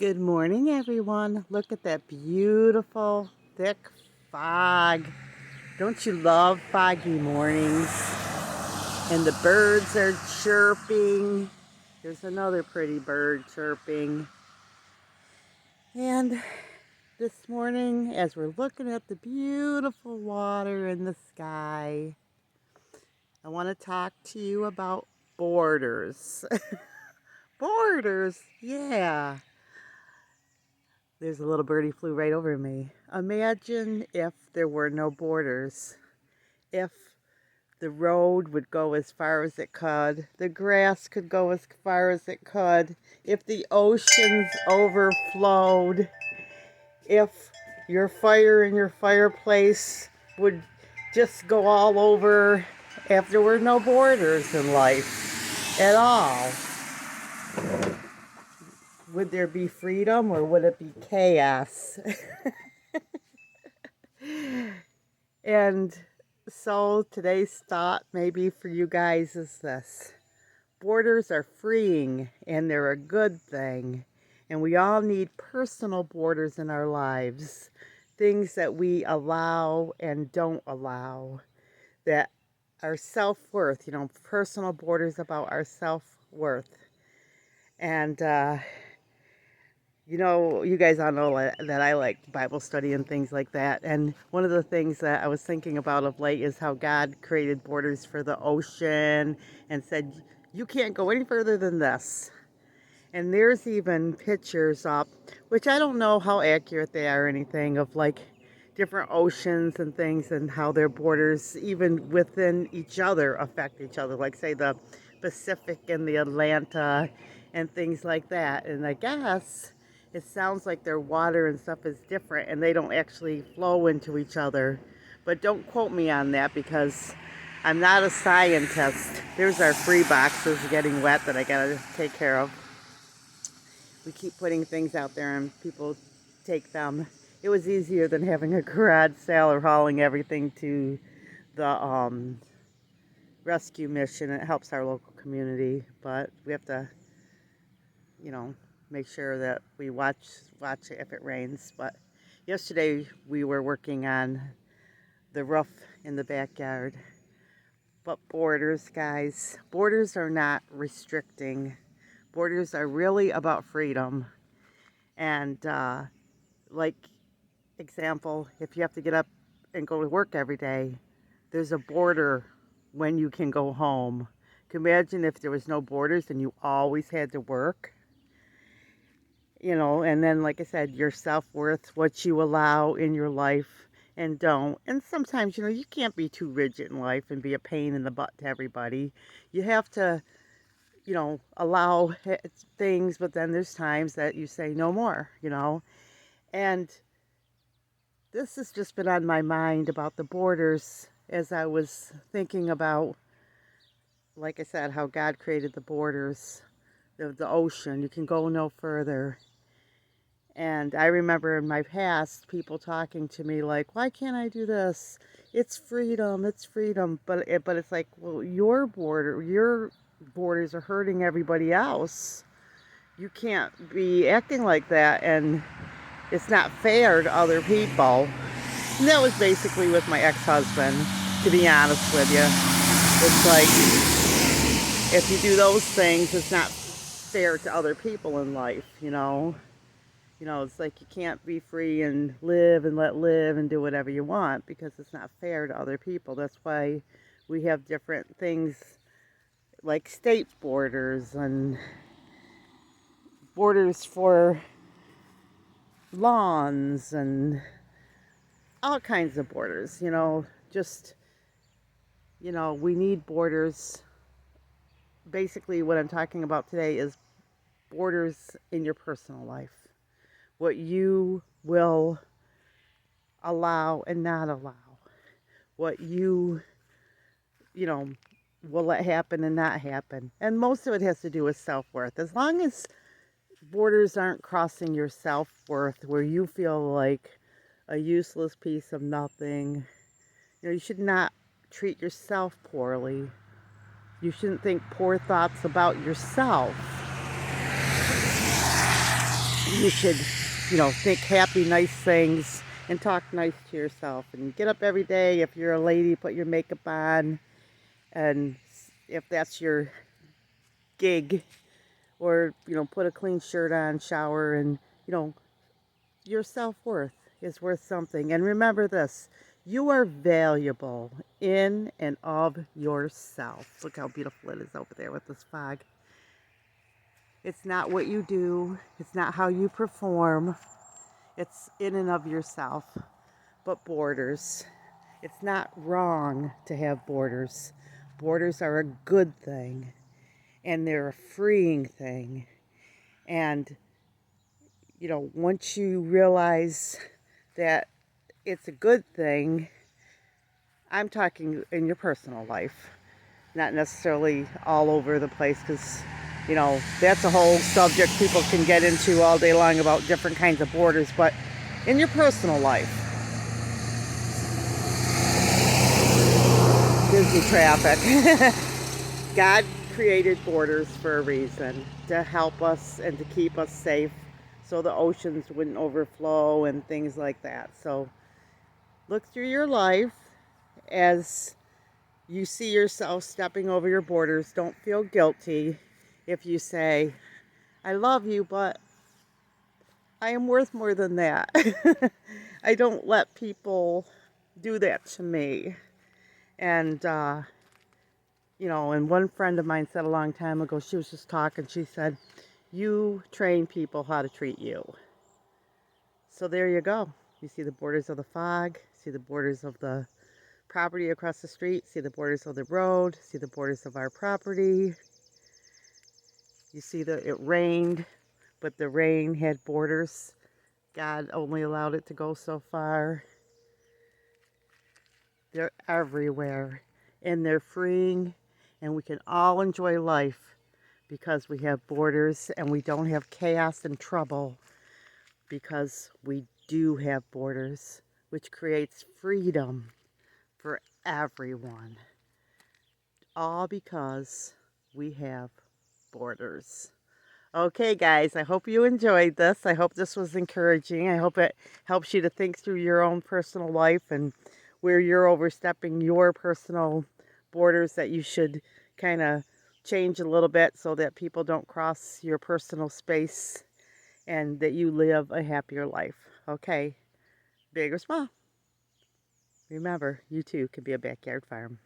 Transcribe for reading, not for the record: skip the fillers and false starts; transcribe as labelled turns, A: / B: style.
A: Good morning, everyone. Look at that beautiful, thick fog. Don't you love foggy mornings? And the birds are chirping. There's another pretty bird chirping. And this morning, as we're looking at the beautiful water in the sky, I want to talk to you about borders. Borders, yeah. There's a little birdie flew right over me. Imagine if there were no borders. If the road would go as far as it could, the grass could go as far as it could, if the oceans overflowed, if your fire in your fireplace would just go all over, if there were no borders in life at all. Would there be freedom or would it be chaos? And so today's thought maybe for you guys is this. Borders are freeing and they're a good thing. And we all need personal borders in our lives. Things that we allow and don't allow. That our self-worth, personal borders about our self-worth. And you guys all know that I like Bible study and things like that. And one of the things that I was thinking about of late is how God created borders for the ocean and said, you can't go any further than this. And there's even pictures up, which I don't know how accurate they are or anything, of like different oceans and things and how their borders, even within each other, affect each other. Like, say, the Pacific and the Atlanta and things like that. And I guess it sounds like their water and stuff is different and they don't actually flow into each other. But don't quote me on that because I'm not a scientist. There's our free boxes getting wet that I gotta take care of. We keep putting things out there and people take them. It was easier than having a garage sale or hauling everything to the rescue mission. It helps our local community, but we have to, make sure that we watch it if it rains. But yesterday we were working on the roof in the backyard. But borders, guys, borders are not restricting. Borders are really about freedom. And like example, if you have to get up and go to work every day, there's a border when you can go home. Can you imagine if there was no borders and you always had to work? And then, like I said, your self-worth, what you allow in your life and don't. And sometimes, you can't be too rigid in life and be a pain in the butt to everybody. You have to, allow things, but then there's times that you say no more, And this has just been on my mind about the borders as I was thinking about, like I said, how God created the borders of the ocean. You can go no further. And I remember in my past people talking to me like, why can't I do this? It's freedom, it's freedom. But it's like, well, your borders are hurting everybody else. You can't be acting like that, and it's not fair to other people. And that was basically with my ex-husband, to be honest with you. It's like, if you do those things, it's not fair to other people in life, it's like you can't be free and live and let live and do whatever you want because it's not fair to other people. That's why we have different things like state borders and borders for lawns and all kinds of borders, we need borders. Basically, what I'm talking about today is borders in your personal life. What you will allow and not allow. What you will let happen and not happen. And most of it has to do with self-worth. As long as borders aren't crossing your self-worth where you feel like a useless piece of nothing, you should not treat yourself poorly. You shouldn't think poor thoughts about yourself. you should, think happy, nice things and talk nice to yourself. And get up every day. If you're a lady, put your makeup on. And if that's your gig, or, put a clean shirt on, shower, and, your self-worth is worth something. And remember this, you are valuable in and of yourself. Look how beautiful it is over there with this fog. It's not what you do. It's not how you perform. It's in and of yourself. But borders. It's not wrong to have borders. Borders are a good thing. And they're a freeing thing. And, once you realize that it's a good thing, I'm talking in your personal life, not necessarily all over the place, because that's a whole subject people can get into all day long about different kinds of borders. But in your personal life, Disney traffic. God created borders for a reason, to help us and to keep us safe, so the oceans wouldn't overflow and things like that. So look through your life as you see yourself stepping over your borders. Don't feel guilty if you say, I love you, but I am worth more than that. I don't let people do that to me. And, and one friend of mine said a long time ago, she was just talking, she said, you train people how to treat you. So there you go. You see the borders of the fog, see the borders of the property across the street, see the borders of the road, see the borders of our property. You see that it rained, but the rain had borders. God only allowed it to go so far. They're everywhere, and they're freeing, and we can all enjoy life because we have borders, and we don't have chaos and trouble because we do have borders, which creates freedom for everyone. All because we have borders. Okay, guys, I hope you enjoyed this. I hope this was encouraging. I hope it helps you to think through your own personal life and where you're overstepping your personal borders that you should kind of change a little bit so that people don't cross your personal space and that you live a happier life. Okay, big or small. Remember, you too can be a backyard farm.